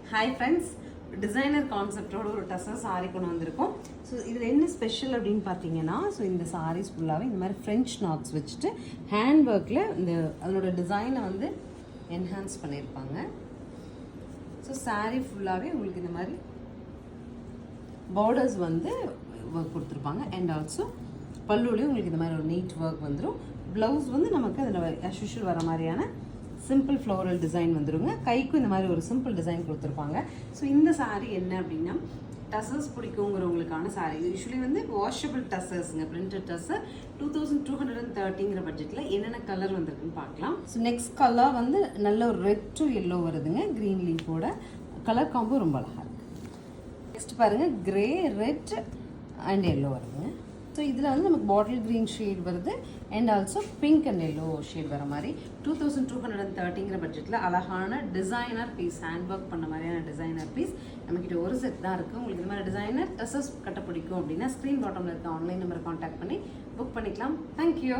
Hi friends, designer கான்செப்டோட ஒரு டசர் சாரீ கொண்டு வந்திருக்கோம். ஸோ இதில் என்ன ஸ்பெஷல் அப்படின்னு பார்த்தீங்கன்னா, ஸோ இந்த சாரீஸ் ஃபுல்லாகவே இந்த மாதிரி ஃப்ரெஞ்ச் நாட்ஸ் வச்சுட்டு ஹேண்ட் ஒர்க்கில் இந்த அதனோட டிசைனை வந்து என்ஹான்ஸ் பண்ணியிருப்பாங்க. ஸோ சாரீ ஃபுல்லாகவே உங்களுக்கு இந்த மாதிரி பார்டர்ஸ் வந்து ஒர்க் கொடுத்துருப்பாங்க. அண்ட் ஆல்சோ பல்லுலேயும் உங்களுக்கு இந்த மாதிரி ஒரு நீட் ஒர்க் வந்துடும். ப்ளவுஸ் வந்து நமக்கு அதில் as usual வர மாதிரியான சிம்பிள் ஃப்ளோரல் டிசைன் வந்துடுங்க. கைக்கும் இந்த மாதிரி ஒரு சிம்பிள் டிசைன் கொடுத்துருப்பாங்க. ஸோ இந்த சாரீ என்ன அப்படின்னா, டசர்ஸ் பிடிக்குங்கிறவங்களுக்கான சாரீ. இது யூஸ்வலி வந்து வாஷபிள் டசர்ஸுங்க, பிரிண்டட் டசர். 2230 பட்ஜெட்டில் என்னென்ன கலர் வந்திருக்குன்னு பார்க்கலாம். ஸோ நெக்ஸ்ட் கலர் வந்து நல்ல ஒரு ரெட் டு எல்லோ வருதுங்க. க்ரீன் லீஃபோட கலர் காம்போ ரொம்ப அழகாக இருக்குது. நெக்ஸ்ட் பாருங்கள், கிரே, ரெட் அண்ட் எல்லோ வருதுங்க. ஸோ இதில் வந்து நமக்கு பாட்டில் க்ரீன் ஷேட் வருது and also pink and yellow shade வர மாதிரி 2230 பட்ஜெட்டில் அழகான டிசைனர் பீஸ், ஹேண்ட் ஒர்க் பண்ண மாதிரியான டிசைனர் பீஸ் நம்மக்கிட்ட ஒரு செட் தான் இருக்குது. உங்களுக்கு இந்த மாதிரி டிசைனர் டசர்ஸ் கட்ட பிடிக்கும் அப்படின்னா ஸ்க்ரீன் பாட்டமில் இருக்க ஆன்லைன் நம்பரை காண்டாக்ட் பண்ணி புக் பண்ணிக்கலாம். தேங்க்யூ.